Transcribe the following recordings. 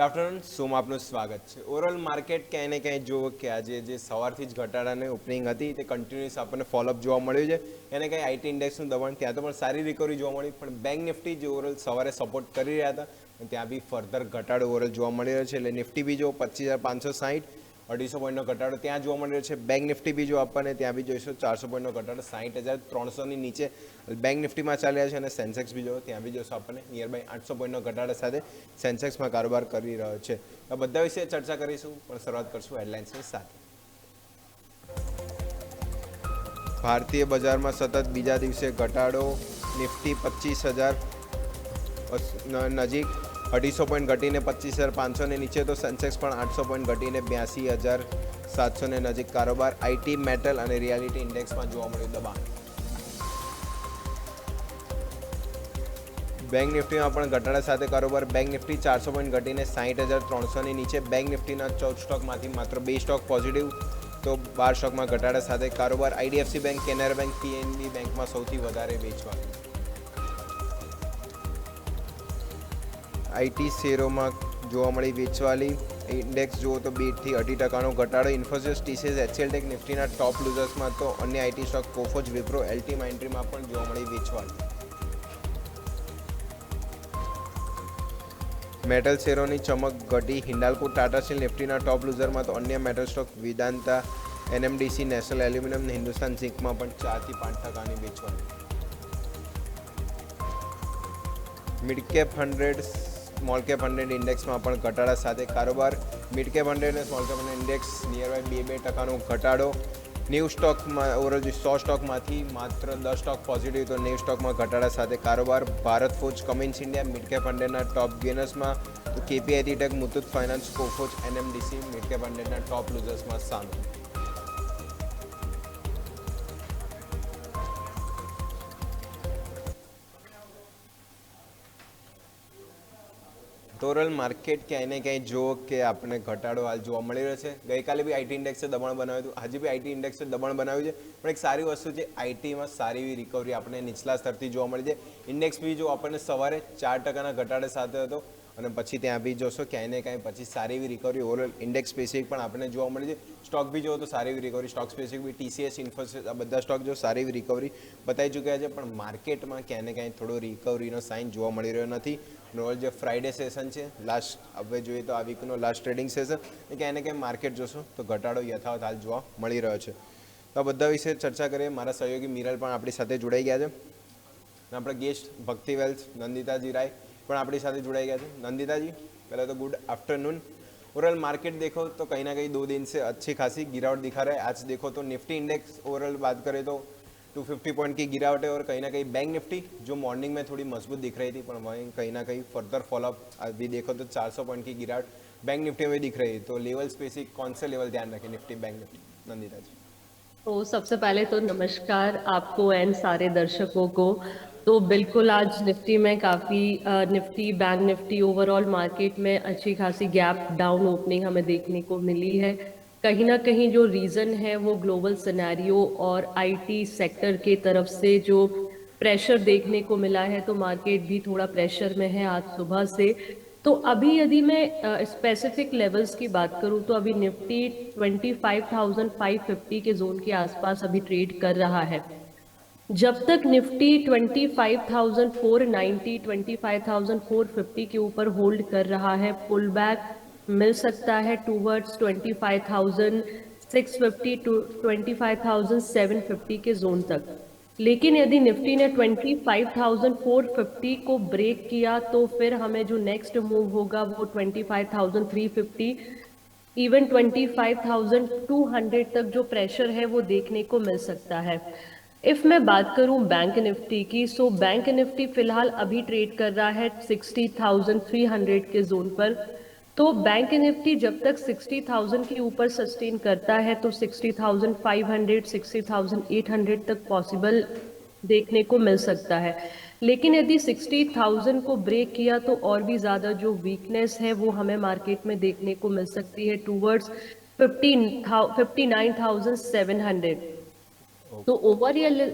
Afternoon શોમાં આપનું સ્વાગત છે. ઓવરઓલ માર્કેટ ક્યાંય ને ક્યાંય જુઓ કે આજે જે સવારથી જ ઘટાડાને ઓપનિંગ હતી તે કન્ટિન્યુઅસ આપણને ફોલોઅપ જોવા મળ્યું છે. એને કંઈ આઈટી ઇન્ડેક્સનું દબાણ ત્યાં તો પણ સારી રિકવરી જોવા મળી, પણ બેંક નિફ્ટી જે ઓવરઓલ સવારે સપોર્ટ કરી રહ્યા હતા ત્યાં બી ફર્ધર ઘટાડો ઓવરઓલ જોવા મળી રહ્યો છે. એટલે નિફ્ટી બી જો 25,560 250 પોઈન્ટનો ઘટાડો ત્યાં જોવા મળી રહ્યો છે. બેંક નિફ્ટી બી જો આપણને ત્યાં બી જોઈશું 400 પોઈન્ટનો ઘટાડો 60,300ની નીચે બેંક નિફ્ટીમાં ચાલ્યા છે. અને સેન્સેક્સ બી જો ત્યાં બી જોઈશું આપણને નિયર બાય 800 પોઈન્ટનો ઘટાડો સાથે સેન્સેક્સમાં કારોબાર કરી રહ્યો છે. આ બધા વિશે ચર્ચા કરીશું, પણ શરૂઆત કરશું હેડલાઇન્સની સાથે. ભારતીય બજારમાં સતત બીજા દિવસે ઘટાડો. નિફ્ટી 25,000 નજીક, 250 પોઈન્ટ ઘટીને 25,500 નીચે, તો સેન્સેક્સ પણ 800 પોઈન્ટ ઘટીને 82,700 નજીક કારોબાર. આઈટી, મેટલ અને રિયાલિટી ઇન્ડેક્સમાં જોવા મળ્યું દબાણ. બેંક નિફ્ટીમાં પણ ઘટાડા સાથે કારોબાર. બેંક નિફ્ટી 400 પોઈન્ટ ઘટીને 60,300ની નીચે. બેંક નિફ્ટીના 14 સ્ટોકમાંથી માત્ર 2 સ્ટોક પોઝિટિવ, તો 12 સ્ટોકમાં ઘટાડા સાથે કારોબાર. IDFC bank, Canara bank, PNB બેંકમાં સૌથી વધારે વેચવા. આઈટી શેરોમાં જોવા મળી વેચવાલી. ઇન્ડેક્સ જુઓ તો 2-2.5% ઘટાડો. ઇન્ફોસિસ, ટીસીએસ, એચસીએલ નિફ્ટીના ટોપ લૂઝર્સમાં, તો અન્ય આઈટી સ્ટોક કોફોજ, વિપ્રો, એલટી માઇન્ટ્રીમાં પણ જોવા મળી વેચવાલી. મેટલ શેરોની ચમક ઘટી. હિન્ડાલ્કો, ટાટા સ્ટીલ નિફ્ટીના ટોપ લૂઝરમાં, તો અન્ય મેટલ સ્ટોક વેદાંતા, એનએમડીસી, નેશનલ એલ્યુમિનિયમ, હિન્દુસ્તાન ઝિંકમાં પણ 4-5% વેચવાલી. મિડ કેપ 100, સ્મોલ કેપ 100 ઇન્ડેક્સમાં પણ ઘટાડા સાથે કારોબાર. મિડ કેપ 100 અને small cap 100 index nearby 2-2% ઘટાડો. 90 સ્ટોકમાં ઓવરઓલ 100 સ્ટોકમાંથી માત્ર 10 સ્ટોક પોઝિટિવ, તો 90 સ્ટોકમાં ઘટાડા સાથે કારોબાર. Bharat Forge, Cummins India mid cap 100ના ટોપ ગેનર્સમાં, તો KPIT tech, Muthoot finance, Coforge, NMDC mid cap 100ના ટોપ લૂઝર્સમાં સામેલ. ઓવરઓલ માર્કેટ ક્યાંય ને ક્યાંય જુઓ કે આપણને ઘટાડો હાલ જોવા મળી રહ્યો છે. ગઈકાલે બી આઈટી ઇન્ડેક્સે દબાણ બનાવ્યું હતું, આજે બી આઈટી ઇન્ડેક્સે દબાણ બનાવ્યું છે. પણ એક સારી વસ્તુ છે, આઈટીમાં સારી એવી રિકવરી આપણને નીચલા સ્તરથી જોવા મળી છે. ઇન્ડેક્સ બી જો આપણને સવારે 4%ના ઘટાડે સાથે હતો, અને પછી ત્યાં બી જોશો ક્યાંય ને ક્યાંય પછી સારી એવી રિકવરી ઓવરઓલ ઇન્ડેક્સ સ્પેસિફિક પણ આપણને જોવા મળી છે. સ્ટોક બી જો તો સારી એવી રિકવરી, સ્ટોક સ્પેસિફિક બી ટીસીએસ, ઇન્ફોસિસ, આ બધા સ્ટોક જો સારી એવી રિકવરી બતાવી ચૂક્યા છે. પણ માર્કેટમાં ક્યાંય ને ક્યાંય થોડો રિકવરીનો સાઇન જોવા મળી રહ્યો નથી. ઓવરઓલ જે ફ્રાઈડે સેશન છે, લાસ્ટ હવે જોઈએ તો આ વીકનો લાસ્ટ ટ્રેડિંગ સેશન, એ ક્યાંય ને ક્યાંય માર્કેટ જોશો તો ઘટાડો યથાવત હાલ જોવા મળી રહ્યો છે. તો આ બધા વિશે ચર્ચા કરીએ. મારા સહયોગી મિરલ પણ આપણી સાથે જોડાઈ ગયા છે. આપણા ગેસ્ટ ભક્તિ વેલ્થ નંદિતાજી રાય પણ આપણી સાથે જોડાઈ ગયા છે. નंदिता जी, पहले तो गुड आफ्टरनून. ओवरऑल मार्केट देखो तो कहीं ना कहीं 2 दिन से अच्छी खासी गिरावट दिखा रहा है. आज देखो तो निफ्टी इंडेक्स ओवरऑल बात करें तो 250 पॉइंट की गिरावट है, और कहीं ना कहीं बैंक निफ्टी जो मॉर्निंग में थोड़ी मजबूत दिख रही थी, पर वहीं कहीं ना कहीं फर्दर फॉलोअप अभी देखो तो 400 पॉइंट की गिरावट बैंक निफ्टी में दिख रही है. तो लेवल स्पेसिफिक कौन से लेवल ध्यान रखें निफ्टी बैंक निफ्टी? नंदिता जी. तो सबसे पहले तो नमस्कार आपको एंड सारे दर्शकों को। तो बिल्कुल आज निफ्टी में काफ़ी Nifty bank Nifty overall market में अच्छी खासी गैप डाउन ओपनिंग हमें देखने को मिली है। कहीं ना कहीं जो रीज़न है वो ग्लोबल सिनेरियो और आईटी सेक्टर के तरफ से जो प्रेशर देखने को मिला है, तो मार्केट भी थोड़ा प्रेशर में है आज सुबह से। तो अभी यदि मैं स्पेसिफिक लेवल्स की बात करूं तो अभी निफ्टी 25,550 के जोन के आसपास अभी ट्रेड कर रहा है। जब तक निफ्टी 25,490 25,450 के ऊपर होल्ड कर रहा है, पुल बैक मिल सकता है टूवर्ड्स 25,650 टू 25,750 के जोन तक। लेकिन यदि निफ्टी ने 25,450 को ब्रेक किया तो फिर हमें जो नेक्स्ट मूव होगा वो 25,350 इवन 25,200 तक जो प्रेशर है वो देखने को मिल सकता है। इफ मैं बात करूं बैंक निफ्टी की, सो बैंक निफ्टी फिलहाल अभी ट्रेड कर रहा है 60,300 के जोन पर। तो बैंक निफ्टी जब तक 60,000 के ऊपर सस्टेन करता है तो 60,500 60,800 तक पॉसिबल देखने को मिल सकता है। लेकिन यदि 60,000 को ब्रेक किया तो और भी ज़्यादा जो वीकनेस है वो हमें मार्केट में देखने को मिल सकती है टूवर्ड्स 59,700। तो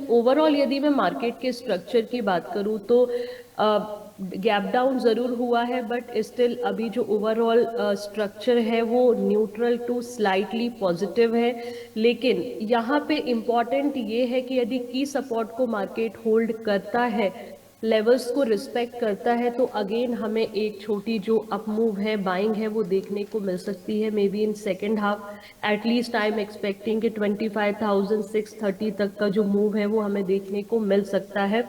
ओवरऑल यदि मैं मार्केट के स्ट्रक्चर की बात करूं तो गैप डाउन ज़रूर हुआ है, बट स्टिल अभी जो ओवरऑल स्ट्रक्चर है वो न्यूट्रल टू स्लाइटली पॉजिटिव है। लेकिन यहाँ पे इम्पॉर्टेंट ये है कि यदि की सपोर्ट को मार्केट होल्ड करता है, लेवल्स को रिस्पेक्ट करता है, तो अगेन हमें एक छोटी जो अप मूव है, बाइंग है, वो देखने को मिल सकती है। May be in second half at least I am expecting कि 25,630 तक का जो मूव है वो हमें देखने को मिल सकता है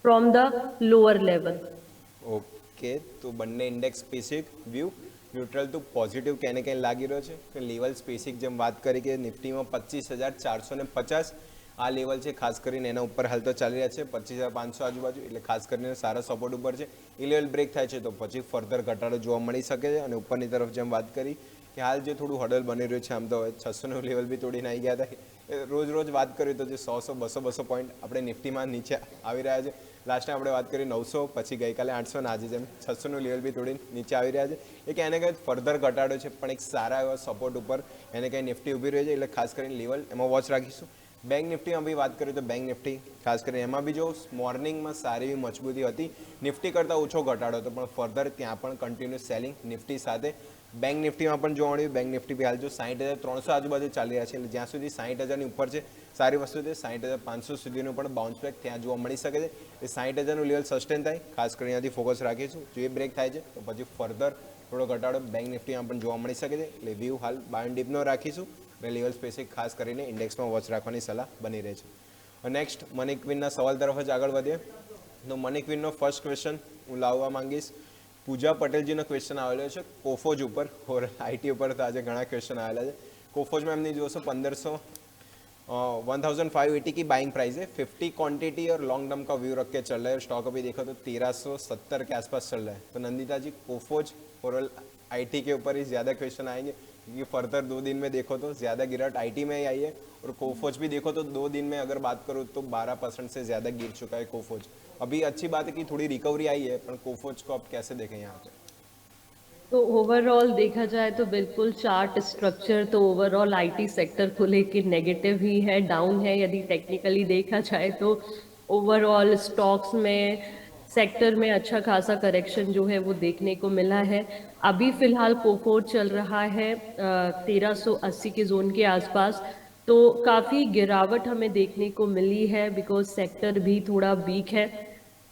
from the lower level. Okay, તો બંને index specific view neutral to positive ક્યાંય ને ક્યાંય લાગી રહ્યો છે કે લેવલ સ્પેસિફિક જેમ વાત કરી કે નિફ્ટીમાં 25,450 આ લેવલ છે, ખાસ કરીને એના ઉપર હાલ તો ચાલી રહ્યા છે 25,500 આજુબાજુ, એટલે ખાસ કરીને સારા સપોર્ટ ઉપર છે. એ લેવલ બ્રેક થાય છે તો પછી ફર્ધર ઘટાડો જોવા મળી શકે છે. અને ઉપરની તરફ જેમ વાત કરી કે હાલ જે થોડું હડલ બની રહ્યું છે, આમ તો હવે 600નું લેવલ બી તોડીને આવી ગયા હતા. રોજ રોજ વાત કરીએ તો જે 100 200 પોઈન્ટ આપણે નિફ્ટીમાં નીચે આવી રહ્યા છે. લાસ્ટ ટાઈમ આપણે વાત કરી 900, પછી ગઈકાલે 800 ને આજે જેમ 600નું લેવલ બી થોડી નીચે આવી રહ્યા છે. એ કે એને કંઈ ફર્ધર ઘટાડો છે, પણ એક સારા એવા સપોર્ટ ઉપર એને કંઈ નિફ્ટી ઊભી રહી છે, એટલે ખાસ કરીને લેવલ એમાં વોચ રાખીશું. બેંક નિફ્ટીમાં બી વાત કરીએ તો બેંક નિફ્ટી ખાસ કરીને એમાં બી જો મોર્નિંગમાં સારી એવી મજબૂતી હતી, નિફ્ટી કરતાં ઓછો ઘટાડો હતો, પણ ફર્ધર ત્યાં પણ કન્ટિન્યુઅસ સેલિંગ નિફ્ટી સાથે બેંક નિફ્ટીમાં પણ જોવા મળ્યું. બેંક નિફ્ટી બી હાલ જો 60,300 આજુબાજુ ચાલી રહ્યા છે, એટલે જ્યાં સુધી 60,000ની ઉપર છે સારી વસ્તુ છે. 60,500 સુધીનું પણ બાઉન્સ બેક ત્યાં જોવા મળી શકે છે. એ 60,000નું લેવલ સસ્ટેન થાય, ખાસ કરીને ત્યાંથી ફોકસ રાખીશું. જો એ બ્રેક થાય છે તો પછી ફર્ધર થોડો ઘટાડો બેંક નિફ્ટીમાં પણ જોવા મળી શકે છે. એટલે વ્યૂ હાલ બાય એન્ડ ડીપનો રાખીશું અને લેવલ સ્પેસિફિક ખાસ કરીને ઇન્ડેક્સમાં વોચ રાખવાની સલાહ બની રહે છે. નેક્સ્ટ મની ક્વીનના સવાલ તરફ જ આગળ વધીએ તો મની ક્વીનનો ફર્સ્ટ ક્વેશ્ચન હું લાવવા માંગીશ. પૂજા પટેલજીનો ક્વેશ્ચન આવેલો છે કોફોજ ઉપર, ઓર આઈટી ઉપર તો આજે ઘણા ક્વેશ્ચન આવેલા છે. कोफोज में हमने जो सो 1580 की बाइंग प्राइस है, 50 क्वांटिटी और लॉन्ग टर्म का व्यू रख के चल रहा है. स्टॉक अभी देखो तो 1370 के आसपास चल रहा है. तो नंदिता जी कोफोज और आईटी के ऊपर ही ज़्यादा क्वेश्चन आएंगे, क्योंकि फर्दर 2 दिन में देखो तो ज़्यादा गिरावट आईटी में ही आई है, और कोफोज भी देखो तो 2 दिन में अगर बात करूँ तो 12% से ज़्यादा गिर चुका है कोफोज. अभी अच्छी बात है कि थोड़ी रिकवरी आई है, पर कोफोज को आप कैसे देखें यहाँ पे? तो ओवरऑल देखा जाए तो बिल्कुल चार्ट स्ट्रक्चर तो ओवरऑल आईटी सेक्टर को लेकर नेगेटिव ही है, डाउन है। यदि टेक्निकली देखा जाए तो ओवरऑल स्टॉक्स में सेक्टर में अच्छा खासा करेक्शन जो है वो देखने को मिला है. अभी फिलहाल कोफोर चल रहा है 1380 के जोन के आसपास, तो काफ़ी गिरावट हमें देखने को मिली है बिकॉज सेक्टर भी थोड़ा वीक है.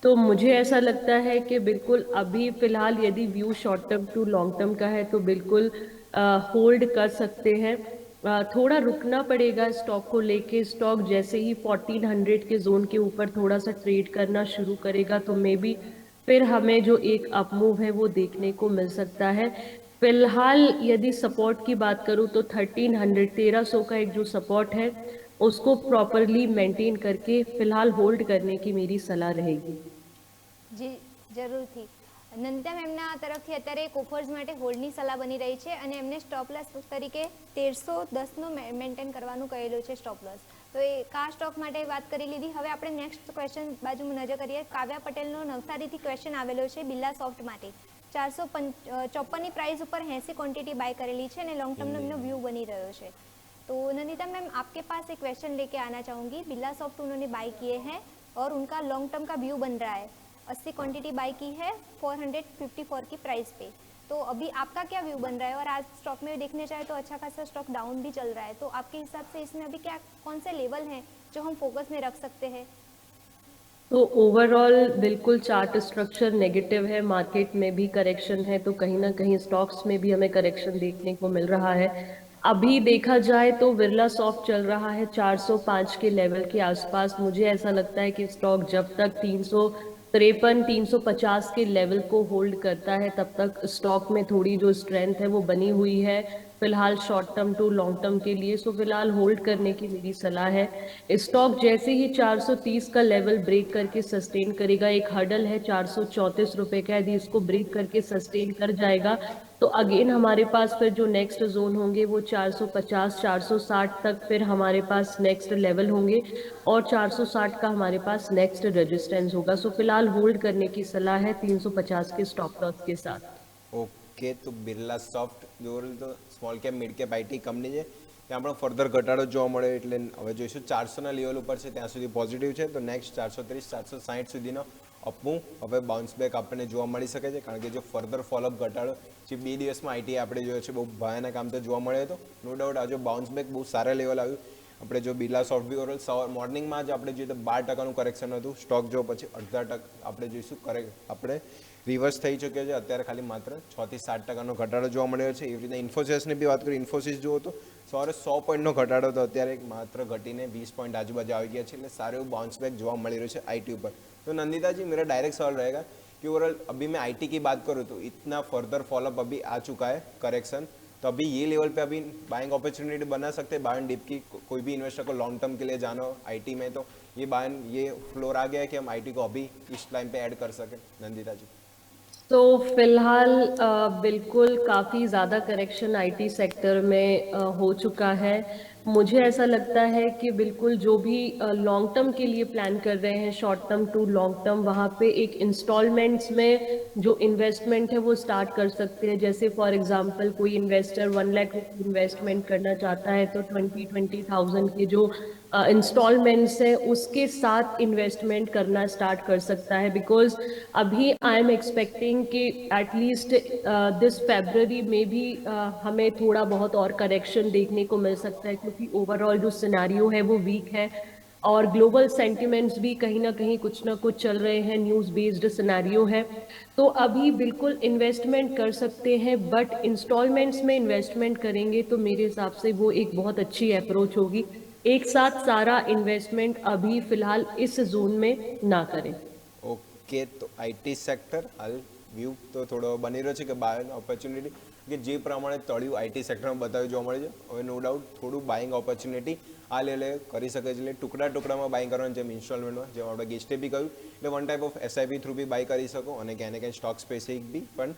तो मुझे ऐसा लगता है कि बिल्कुल अभी फ़िलहाल यदि view short term to long term का है तो बिल्कुल होल्ड कर सकते हैं. थोड़ा रुकना पड़ेगा स्टॉक को लेके. स्टॉक जैसे ही 1400 के जोन के ऊपर थोड़ा सा ट्रेड करना शुरू करेगा तो मे बी फिर हमें जो एक अप मूव है वो देखने को मिल सकता है. फिलहाल यदि सपोर्ट की बात करूँ तो 1300 का एक जो सपोर्ट है उसको प्रॉपरली मेंटेन करके फिलहाल होल्ड करने की मेरी सलाह रहेगी. જી જરૂરથી. નંદિતા મેમના તરફથી અત્યારે કોફર્સ માટે હોલ્ડની સલાહ બની રહી છે અને એમને સ્ટોપ લોસ તરીકે 1310નું મેન્ટેન કરવાનું કહેલું છે સ્ટોપ લોસ. તો એ કા સ્ટોક માટે વાત કરી લીધી. હવે આપણે નેક્સ્ટ ક્વેશ્ચન બાજુ નજર કરીએ. કાવ્યા પટેલનો નવસારીથી ક્વેશ્ચન આવેલો છે બિરલા સોફ્ટ માટે. 454ની પ્રાઇસ ઉપર 80 ક્વોન્ટિટી બાય કરેલી છે અને લોંગ ટર્મનો એમનો વ્યૂ બની રહ્યો છે. तो नंदिता मैम आपके पास एक क्वेश्चन लेके आना चाहूँगी. बिरला सॉफ्ट उन्होंने बाय किए हैं और उनका लॉन्ग टर्म का व्यू बन रहा है. 80 क्वांटिटी बाय की है 454 की प्राइस पे. तो अभी आपका क्या व्यू बन रहा है? और आज स्टॉक में देखने जाए तो अच्छा खासा स्टॉक डाउन भी चल रहा है. तो आपके हिसाब से इसमें अभी क्या कौन से लेवल हैं जो हम फोकस में रख सकते हैं? तो ओवरऑल बिल्कुल चार्ट स्ट्रक्चर नेगेटिव है, मार्केट में भी करेक्शन है, तो कहीं ना कहीं स्टॉक्स में भी हमें करेक्शन देखने को मिल रहा है. अभी देखा जाए तो बिरला सॉफ्ट चल रहा है 405 के लेवल के आसपास. मुझे ऐसा लगता है कि स्टॉक जब तक 350 के लेवल को होल्ड करता है तब तक स्टॉक में थोड़ी जो स्ट्रेंथ है वो बनी हुई है फिलहाल short term to long term के लिए. सो फिलहाल होल्ड करने की मेरी सलाह है. स्टॉक जैसे ही 430 का लेवल ब्रेक करके सस्टेन करेगा, एक हर्डल है 434 रुपए का, यदि इसको ब्रेक करके सस्टेन कर जाएगा तो अगेन हमारे पास फिर जो नेक्स्ट जोन होंगे वो 450 460 तक फिर हमारे पास नेक्स्ट लेवल होंगे और 460 का हमारे पास नेक्स्ट रेजिस्टेंस होगा. सो फिलहाल होल्ड करने की सलाह है 350 के स्टॉप लॉस के साथ. ઓકે, તો બિરલા સોફ્ટ જો તો small cap mid cap IT company છે, ત્યાં પણ ફર્ધર ઘટાડો જોવા મળે. એટલે હવે જોઈશું 400ના લેવલ ઉપર છે ત્યાં સુધી પોઝિટિવ છે, તો નેક્સ્ટ 430 460 સુધીનો અપવું હવે બાઉન્સ બેક આપણને જોવા મળી શકે છે, કારણ કે જો ફર્ધર ફોલોઅપ ઘટાડો જે 2 દિવસમાં આઈટીએ આપણે જોયો છે બહુ ભયાનક આમ તો જોવા મળ્યો હતો. નો ડાઉટ આ જો બાઉન્સ બેક બહુ સારા લેવલ આવ્યું. આપણે જો બિરલા સોફ્ટવેર ઓવરઓલ સવાર મોર્નિંગમાં જ આપણે જોઈએ તો 12% કરેક્શન હતું. સ્ટોક જો પછી અડધા ટકા આપણે જોઈશું આપણે રિવર્સ થઈ ચૂક્યો છે. અત્યારે ખાલી માત્ર 6 થી 7% ઘટાડો જોવા મળ્યો છે. એવી રીતે ઇન્ફોસિસની બી વાત કરીએ, ઇન્ફોસિસ જુઓ તો સવારે 100 પોઈન્ટનો ઘટાડો હતો, અત્યારે માત્ર ઘટીને 20 પોઈન્ટ આજુબાજુ આવી ગયા છે. એટલે સારું એવું बाउंस बैक જોવા મળી રહ્યું છે आईटी ऊपर. तो नंदिता जी मेरा डायरेक्ट सवाल रहेगा कि ओवरऑल अभी मैं आईटी की बात करूँ तो इतना फर्दर फॉलोअप अभी आ चुका है करेक्शन, तो अभी ये लेवल पे अभी बाइंग अपॉर्चुनिटी बना सकते हैं बाय एंड डिप की. कोई भी इन्वेस्टर को लॉन्ग टर्म के लिए जाना हो आईटी में तो ये फ्लोर आ गया है कि हम आईटी को अभी इस टाइम पे ऐड कर सकें. नंदिता जी. तो फिलहाल बिल्कुल काफ़ी ज़्यादा करेक्शन आईटी सेक्टर में हो चुका है. मुझे ऐसा लगता है कि बिल्कुल जो भी लॉन्ग टर्म के लिए प्लान कर रहे हैं, short term to long term, वहाँ पे एक इंस्टॉलमेंट्स में जो इन्वेस्टमेंट है वो स्टार्ट कर सकते हैं. जैसे फॉर एग्जांपल कोई इन्वेस्टर 1 लाख इन्वेस्टमेंट करना चाहता है तो 20,000 के जो इंस्टॉलमेंट्स है उसके साथ इन्वेस्टमेंट करना स्टार्ट कर सकता है. बिकॉज अभी आई एम एक्सपेक्टिंग कि एटलीस्ट दिस फेब्रवरी में भी हमें थोड़ा बहुत और करेक्शन देखने को मिल सकता है, क्योंकि ओवरऑल जो सिनेरियो है वो वीक है और ग्लोबल सेंटिमेंट्स भी कहीं ना कहीं कुछ ना कुछ चल रहे हैं, न्यूज़ बेस्ड सिनेरियो है. तो अभी बिल्कुल इन्वेस्टमेंट कर सकते हैं, बट इंस्टॉलमेंट्स में इन्वेस्टमेंट करेंगे तो मेरे हिसाब से वो एक बहुत अच्छी अप्रोच होगी. एक साथ सारा इन्वेस्टमेंट अभी फिलहाल इस जोन में ना करें. ओके, तो आईटी सेक्टर हाल વ્યૂ તો થોડો બની રહ્યો છે કે બાયિંગ ઓપોર્ચ્યુનિટી કે જે પ્રમાણે તળિયું આઈટી સેક્ટરમાં બતાવ્યું જોવા મળે છે. હવે નો ડાઉટ થોડું બાઇંગ ઓપોર્ચ્યુનિટી આ લેવલે કરી શકે છે. એટલે ટુકડા ટુકડામાં બાઇંગ કરવાનું, જેમ ઇન્સ્ટોલમેન્ટમાં, જેમ આપણે ગેસ્ટે બી કહ્યું, એટલે one type of SIP through બી બાય કરી શકો અને ક્યાંય ને ક્યાંય સ્ટોક સ્પેસિફિક બી પણ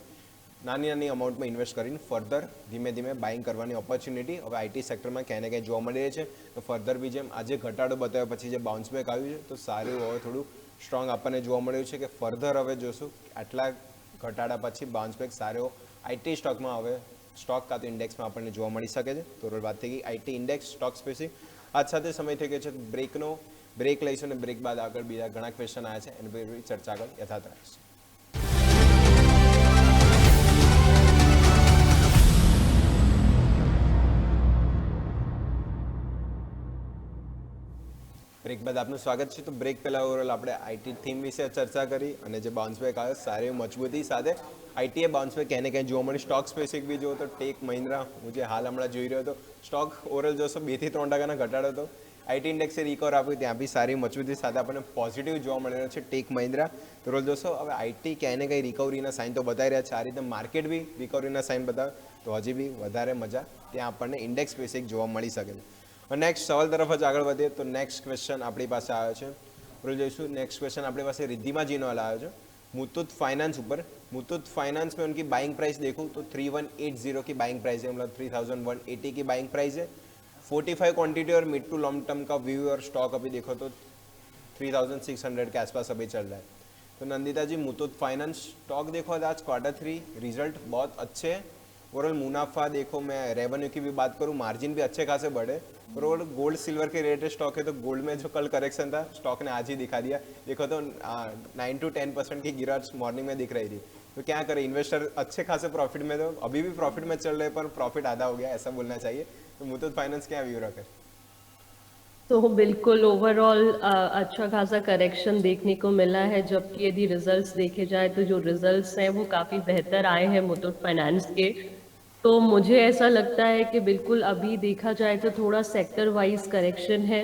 નાની નાની અમાઉન્ટમાં ઇન્વેસ્ટ કરીને ફર્ધર ધીમે ધીમે બાઇંગ કરવાની ઓપોર્ચ્યુનિટી હવે આઈટી સેક્ટરમાં ક્યાંય ને ક્યાંય જોવા મળી રહી છે. તો ફર્ધર બી જેમ આજે ઘટાડો બતાવ્યા પછી જે બાઉન્સ બેક આવ્યું છે તો સારું હવે થોડું સ્ટ્રોંગ આપણને જોવા મળ્યું છે કે ફર્ધર હવે જોશું આટલા ઘટાડા પછી બાઉન્સ બેક સારો આઈટી સ્ટોકમાં હવે સ્ટોક કાં તો ઇન્ડેક્સમાં આપણને જોવા મળી શકે છે. તો વાત થઈ ગઈ આઈટી ઇન્ડેક્સ સ્ટોક સ્પેસિફિક. આજ સાથે સમય થઈ ગયો છે બ્રેકનો. બ્રેક લઈશું અને બ્રેક બાદ આગળ બીજા ઘણા ક્વેશ્ચન આવ્યા છે એની પર ચર્ચા આગળ યથાર્થ રાખીશું. બ્રેક બાદ આપનું સ્વાગત છે. તો બ્રેક પહેલાં ઓવરઓલ આપણે આઈટી થીમ વિશે ચર્ચા કરી અને જે બાઉન્સ બેક આવ્યો સારી મજબૂતી સાથે આઈટીએ બાઉન્સ બેક ક્યાંય ને ક્યાંય જોવા મળી. સ્ટોક સ્પેસિફિક બી જુઓ તો ટેક મહિન્દ્રા, હું જે હાલ હમણાં જોઈ રહ્યો હતો, સ્ટોક ઓવરઓલ જોશો 2 થી 3% ઘટાડો હતો. આઈટી ઇન્ડેક્સે રિકવર આપ્યું, ત્યાં બી સારી મજબૂતી સાથે આપણને પોઝિટિવ જોવા મળી રહ્યો છે ટેક મહિન્દ્રા. તો રોલ જોશો હવે આઈટી ક્યાંય ને ક્યાંય રિકવરીના સાઇન તો બતાવી રહ્યા છે. આ રીતે માર્કેટ બી રિકવરીના સાઇન બતાવે તો હજી બી વધારે મજા ત્યાં આપણને ઇન્ડેક્સ સ્પેસિફિક જોવા મળી શકે છે. નેક્સ્ટ સવાલ તરફ જ આગળ વધીએ તો નેક્સ્ટ ક્વેશ્ચન આપણી પાસે આવ્યો છે. આપણે જોઈશું નેક્સ્ટ क्वेश्चन अपने पास रिद्धिमा जी ने आया है मुथूट फाइनेंस ऊपर. मुथूट फाइनेंस में उनकी बाइंग प्राइस देखूँ तो 3180 की बाइंग प्राइस है, मतलब 3180 की बाइंग प्राइस है. 45 क्वांटिटी और मिड टू लॉन्ग टर्म का व्यू और स्टॉक अभी देखो तो 3600 के आसपास अभी चल रहा है. तो नंदिता जी मुथूट फाइनेंस स्टॉक देखो आज Q3 रिजल्ट बहुत अच्छे हैं. ओवरऑल मुनाफा देखो, मैं रेवेन्यू की भी बात करूँ, मार्जिन भी अच्छे खासे बढ़े. और ओवरऑल गोल्ड सिल्वर के रिलेटेड स्टॉक है तो गोल्ड में जो कल करेक्शन था स्टॉक ने आज ही दिखा दिया. देखो तो 9 to 10% की गिरावट मॉर्निंग में दिख रही थी. तो क्या करें, इन्वेस्टर अच्छे खासे प्रॉफिट में, तो अभी भी प्रॉफिट में चल रहे पर प्रॉफिट आधा हो गया ऐसा बोलना चाहिए. तो मुथूट फाइनेंस क्या व्यू रखे? तो बिल्कुल ओवरऑल अच्छा खासा करेक्शन देखने को मिला है, जबकि यदि रिजल्ट्स देखे जाए तो जो रिजल्ट्स हैं वो काफ़ी बेहतर आए हैं मुथूट फाइनेंस के. तो मुझे ऐसा लगता है कि बिल्कुल अभी देखा जाए तो थोड़ा सेक्टर वाइज करेक्शन है.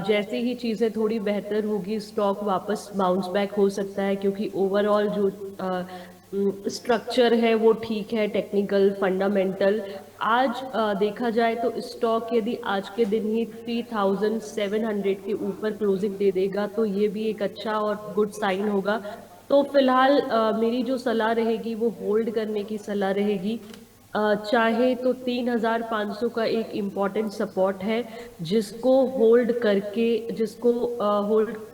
जैसे ही चीज़ें थोड़ी बेहतर होगी स्टॉक वापस बाउंस बैक हो सकता है, क्योंकि ओवरऑल जो स्ट्रक्चर है वो ठीक है, टेक्निकल फंडामेंटल. आज देखा जाए तो स्टॉक यदि आज के दिन ही 3700 के ऊपर क्लोजिंग दे देगा तो ये भी एक अच्छा और गुड साइन होगा. तो फिलहाल मेरी जो सलाह रहेगी वो होल्ड करने की सलाह रहेगी. चाहे तो 3500 का एक इम्पॉर्टेंट सपोर्ट है जिसको होल्ड करके,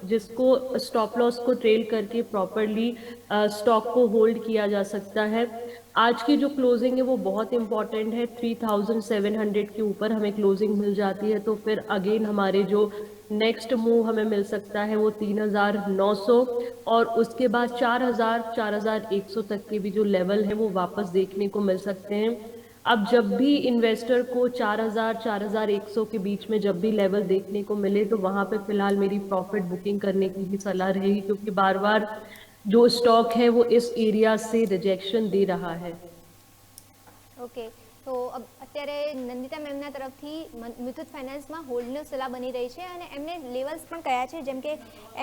जिसको स्टॉप लॉस को ट्रेल करके प्रॉपरली स्टॉक को होल्ड किया जा सकता है. आज की जो क्लोजिंग है वो बहुत इंपॉर्टेंट है. 3700 के ऊपर हमें क्लोजिंग मिल जाती है तो फिर अगेन हमारे जो नेक्स्ट मूव हमें मिल सकता है वो 3,900 और उसके बाद 4,000 4,100 तक के भी जो लेवल है वो वापस देखने को मिल सकते हैं। अब जब भी इन्वेस्टर को 4,000 4,100 के बीच में जब भी लेवल देखने को मिले तो वहां पे फिलहाल मेरी प्रॉफिट बुकिंग करने की भी सलाह रहेगी, क्योंकि बार बार जो स्टॉक है वो इस एरिया से रिजेक्शन दे रहा है। ઓકે, તો અત્યારે નંદિતા મેમના તરફથી મુથુટ ફાઇનાન્સમાં હોલ્ડનો સલાહ બની રહી છે અને એમને લેવલ્સ પણ કયા છે, જેમ કે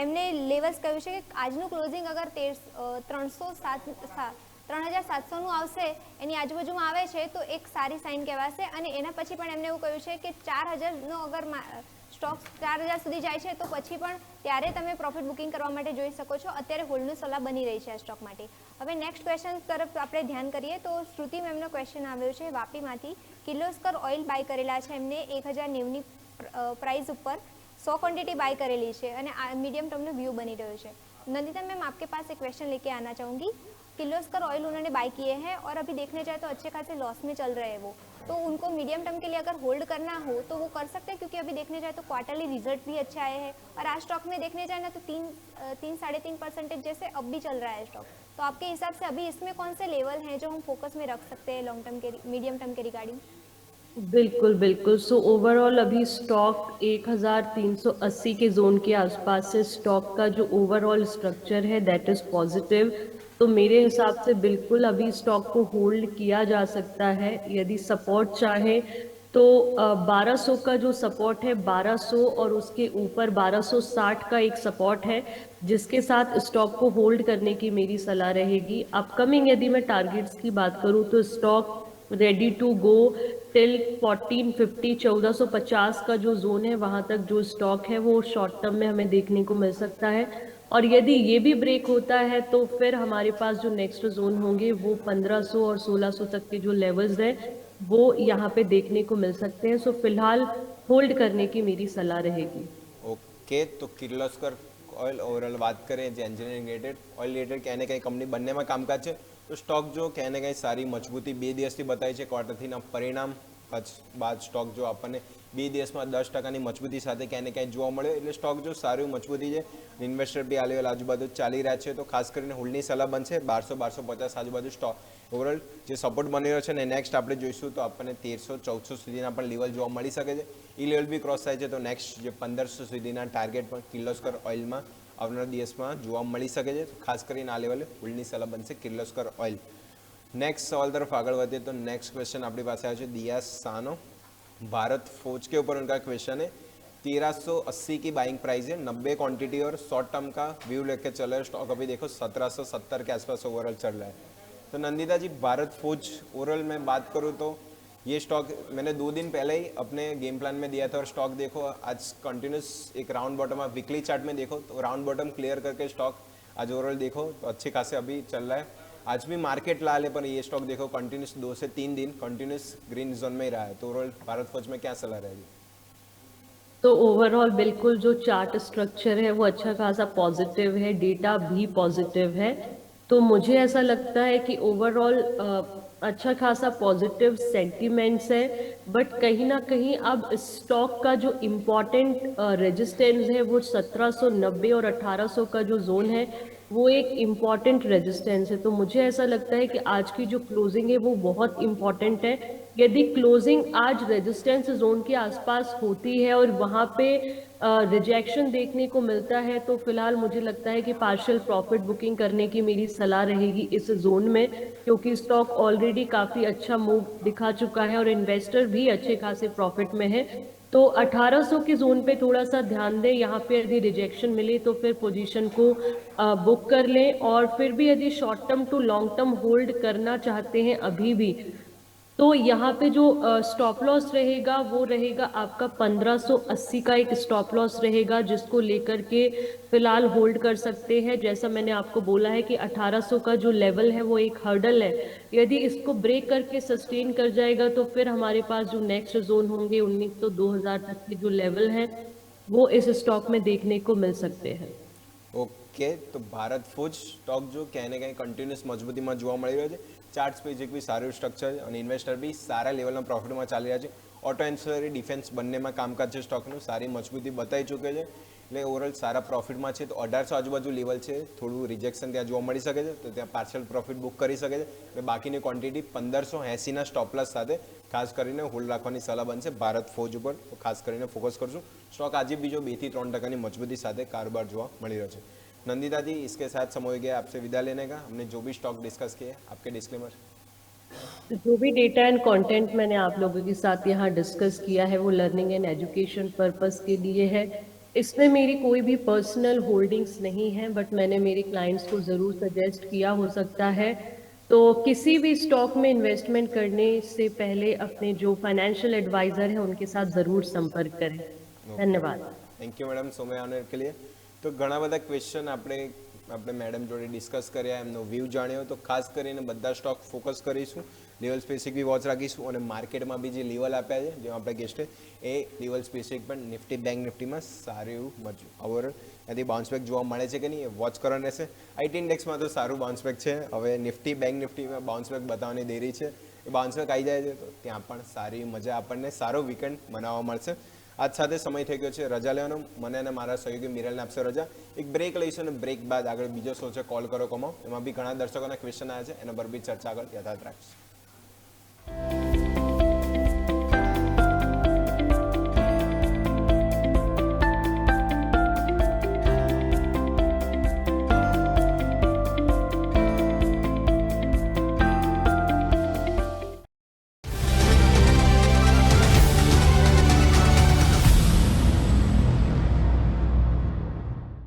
એમને લેવલ્સ કહ્યું છે કે આજનું ક્લોઝિંગ અગર 3,700નું આવશે, એની આજુબાજુમાં આવે છે તો એક સારી સાઇન કહેવાશે। અને એના પછી પણ એમને એવું કહ્યું છે કે 4,000નો અગર સ્ટોક 4,000 સુધી જાય છે તો પછી પણ ત્યારે તમે પ્રોફિટ બુકિંગ કરવા માટે જોઈ શકો છો। અત્યારે હોલ્ડની સલાહ બની રહી છે આ સ્ટોક માટે। હવે નેક્સ્ટ ક્વેશ્ચન તરફ આપણે ધ્યાન કરીએ તો શ્રુતિ મેમનો ક્વેશ્ચન આવ્યો છે વાપીમાંથી। કિર્લોસ્કર ઓઇલ બાય કરેલા છે એમને 1,090ની પ્રાઇસ ઉપર 100 ક્વોન્ટિટી બાય કરેલી છે અને આ મીડિયમ ટર્મનો વ્યૂ બની રહ્યો છે। नंदिता मैम, आपके पास एक क्वेश्चन लेके आना चाहूँगी। किर्लोस्कर ऑयल उन्होंने बाय किए हैं और अभी देखने जाए तो अच्छे खासे लॉस में चल रहे हैं वो, तो उनको मीडियम टर्म के लिए अगर होल्ड करना हो तो वो कर सकते हैं, क्योंकि अभी देखने जाए तो क्वार्टरली रिजल्ट भी अच्छे आए हैं और आज स्टॉक में देखने जाए ना तो 3-3.5% जैसे अब भी चल रहा है स्टॉक। तो आपके हिसाब से अभी इसमें कौन से लेवल हैं जो हम फोकस में रख सकते हैं लॉन्ग टर्म के मीडियम टर्म के रिगार्डिंग? बिल्कुल बिल्कुल। सो ओवरऑल अभी स्टॉक 1,380 के जोन के आसपास से स्टॉक का जो ओवरऑल स्ट्रक्चर है दैट इज पॉजिटिव। तो मेरे हिसाब से बिल्कुल अभी स्टॉक को होल्ड किया जा सकता है। यदि सपोर्ट चाहे तो 1,200 का जो सपोर्ट है 1,200 और उसके ऊपर 1,260 का एक सपोर्ट है, जिसके साथ स्टॉक को होल्ड करने की मेरी सलाह रहेगी। अपकमिंग यदि मैं टारगेट्स की बात करूं तो stock ready to go till 1450 1450 का जो जोन है वहां तक जो स्टॉक है वो शॉर्ट टर्म में हमें देखने को मिल सकता है। और यदि ये भी ब्रेक होता है तो फिर हमारे पास जो नेक्स्ट जोन होंगे वो 1,500 और 1,600 तक के जो लेवल्स हैं वो यहाँ पे देखने को मिल सकते हैं। सो फिलहाल होल्ड करने की मेरी सलाह रहेगी। ओके, तो કિર્લોસ્કર ઓઇલ ઓવરઓલ વાત કરીએ જે એન્જિનિયરિંગ રિલેટેડ ઓઇલ રિલેટેડ ક્યાંય ને ક્યાંય કંપની બંનેમાં કામકાજ છે, તો સ્ટોક જો ક્યાંય ને ક્યાંય સારી મજબૂતી 2 દિવસથી બતાવી છે। ક્વાર્ટરથીના પરિણામ બાદ સ્ટોક જો આપણને 2 દિવસમાં 10%ની મજબૂતી સાથે ક્યાંય ને ક્યાંય જોવા મળ્યો, એટલે સ્ટોક જો સારી મજબૂતી છે, ઇન્વેસ્ટર બી આ લેવલ આજુબાજુ ચાલી રહ્યા છે, તો ખાસ કરીને હોલ્ડની સલાહ બનશે 1,200 આજુબાજુ સ્ટોક ઓવરઓલ જે સપોર્ટ બની રહ્યો છે। ને નેક્સ્ટ આપણે જોઈશું તો આપણને 1,300 1400 સુધીના પણ લેવલ જોવા મળી શકે છે। એ લેવલ બી ક્રોસ થાય છે તો નેક્સ્ટ જે 1,500 સુધીના ટાર્ગેટ પણ કિર્લોસ્કર ઓઇલમાં આવનારા દિવસમાં જોવા મળી શકે છે। તો ખાસ કરીને આ લેવલે હોલ્ડની સલાહ બનશે કિર્લોસ્કર ઓઇલ। नेक्स्ट सवाल तरफ आगे बढ़ते तो नेक्स्ट क्वेश्चन अपनी पास आया है दिया सानो। भारत फौज के ऊपर उनका क्वेश्चन है। 1,380 की बाइंग प्राइस है, 90 क्वांटिटी और शॉर्ट टर्म का व्यू लेके चल रहा है। स्टॉक अभी देखो 1,770 के आसपास ओवरऑल चल रहा है। तो नंदिता जी, भारत फौज ओवरऑल में बात करूँ तो ये स्टॉक मैंने 2 दिन पहले ही अपने गेम प्लान में दिया था और स्टॉक देखो आज कंटिन्यूस एक राउंड बॉटम, आप वीकली चार्ट में देखो तो राउंड बॉटम क्लियर करके स्टॉक आज ओवरऑल देखो तो अच्छे खासे अभी चल रहा है। आज भी मार्केट ला ले पर ये स्टॉक देखो कंटिन्यूस 2 से 3 दिन कंटिन्यूस ग्रीन जोन में ही रहा है। तो ओवरऑल भारत फौज में क्या सलाह रहेगी? तो ओवरऑल बिल्कुल जो चार्ट स्ट्रक्चर है वो अच्छा खासा पॉजिटिव है, डेटा भी पॉजिटिव है। तो मुझे ऐसा लगता है कि ओवरऑल अच्छा खासा पॉजिटिव सेंटिमेंट्स है, बट कहीं ना कहीं अब स्टॉक का जो इम्पोर्टेंट रेजिस्टेंस है वो 1,790 और 1,800 का जो जोन है वो एक इम्पॉर्टेंट रेजिस्टेंस है। तो मुझे ऐसा लगता है कि आज की जो क्लोजिंग है वो बहुत इम्पॉर्टेंट है। यदि क्लोजिंग आज रेजिस्टेंस जोन के आसपास होती है और वहाँ पे रिजेक्शन देखने को मिलता है तो फिलहाल मुझे लगता है कि पार्शियल प्रॉफिट बुकिंग करने की मेरी सलाह रहेगी इस जोन में, क्योंकि स्टॉक ऑलरेडी काफ़ी अच्छा मूव दिखा चुका है और इन्वेस्टर भी अच्छे खासे प्रॉफिट में है। तो 1,800 के जोन पे थोड़ा सा ध्यान दें। यहाँ पे यदि रिजेक्शन मिले तो फिर पोजीशन को बुक कर लें, और फिर भी यदि short term to long term hold करना चाहते हैं अभी भी तो यहाँ पे जो स्टॉप लॉस रहेगा वो रहेगा आपका 1,580 का एक स्टॉप लॉस रहेगा, जिसको लेकर के फिलहाल होल्ड कर सकते हैं। जैसा मैंने आपको बोला है कि 1,800 का जो लेवल है वो एक हर्डल है, यदि इसको ब्रेक करके सस्टेन कर जाएगा तो फिर हमारे पास जो नेक्स्ट जोन होंगे 1,900 2,000 तक के जो लेवल हैं वो इस स्टॉक में देखने को मिल सकते हैं। ओके, तो भारत फौज स्टॉक जो ક્યાંય ને ક્યાંય કન્ટિન્યુઅસ મજબૂતીમાં જોવા મળી રહ્યો છે। ચાર્ટ સ્પેસિફિક બી સારું સ્ટ્રક્ચર અને ઇન્વેસ્ટર બી સારા લેવલના પ્રોફિટમાં ચાલી રહ્યા છે. ઓટો એન્સરી ડિફેન્સ બંનેમાં કામકાજ છે સ્ટોકનું, સારી મજબૂતી બતાવી ચૂકે છે, એટલે ઓવરઓલ સારા પ્રોફિટમાં છે. તો 1800 આજુબાજુ લેવલ છે, થોડું રિજેક્શન ત્યાં જોવા મળી શકે છે, તો ત્યાં પાર્શિયલ પ્રોફિટ બુક કરી શકે છે. અને બાકીની ક્વોન્ટિટી 1580ના સ્ટોપ પ્લસ સાથે ખાસ કરીને હોલ્ડ રાખવાની સલાહ બનશે ભારત ફોજ ઉપર, તો ખાસ કરીને ફોકસ કરશું. સ્ટોક આજે બીજો 2 થી 3% મજબૂતી સાથે કારોબાર જોવા મળી રહ્યો છે. नंदिता जी, इसके साथ समय हो गया आपसे विदा लेने का. हमने जो भी स्टॉक डिस्कस किए, आपके डिस्क्लेमर. जो भी डेटा एंड कंटेंट मैंने आप लोगों के साथ यहाँ डिस्कस किया है वो लर्निंग एंड एजुकेशन पर्पस के लिए है. इसमें मेरी कोई भी पर्सनल होल्डिंग्स नहीं है, बट मैंने मेरे क्लाइंट्स को ज़रूर सजेस्ट किया हो सकता है. तो किसी भी स्टॉक में इन्वेस्टमेंट करने से पहले अपने जो फाइनेंशियल एडवाइज़र हैं उनके साथ ज़रूर संपर्क करें. धन्यवाद. થેન્ક યુ મેડમ સમય આનર કે લીએ. તો ઘણા બધા ક્વેશ્ચન આપણે મેડમ જોડે ડિસ્કસ કર્યા, એમનો વ્યૂ જાણ્યો. તો ખાસ કરીને બધા સ્ટોક ફોકસ કરીશું, લેવલ સ્પેસિફિક બી વોચ રાખીશું, અને માર્કેટમાં બી જે લેવલ આપ્યા છે જેમાં આપણે ગેસ્ટે એ લેવલ સ્પેસિફિક પણ નિફ્ટી બેંક નિફ્ટીમાં સારું એવું ઓવરઓલ ત્યાંથી બાઉન્સ બેક જોવા મળે છે કે નહીં એ વોચ કરવાનું રહેશે. આઈટી ઇન્ડેક્સમાં તો સારું બાઉન્સ બેક છે, હવે નિફ્ટી બેંક નિફ્ટીમાં બાઉન્સ બેક બતાવવાની દેરી છે. એ બાઉન્સ બેક આવી જાય છે તો ત્યાં પણ સારી મજા, આપણને સારો વીકેન્ડ મનાવવા મળશે. આજ સાથે સમય થઈ ગયો છે રજા લેવાનો. મને અને મારા સહયોગી મિરલને આપશે રજા. એક બ્રેક લઈશું અને બ્રેક બાદ આગળ બીજો શો છે કોલ કરો કમાઓ, એમાં બી ઘણા દર્શકોના ક્વેશ્ચન આવ્યા છે, એના પર બી ચર્ચા આગળ યથાર્થ રાખીશું.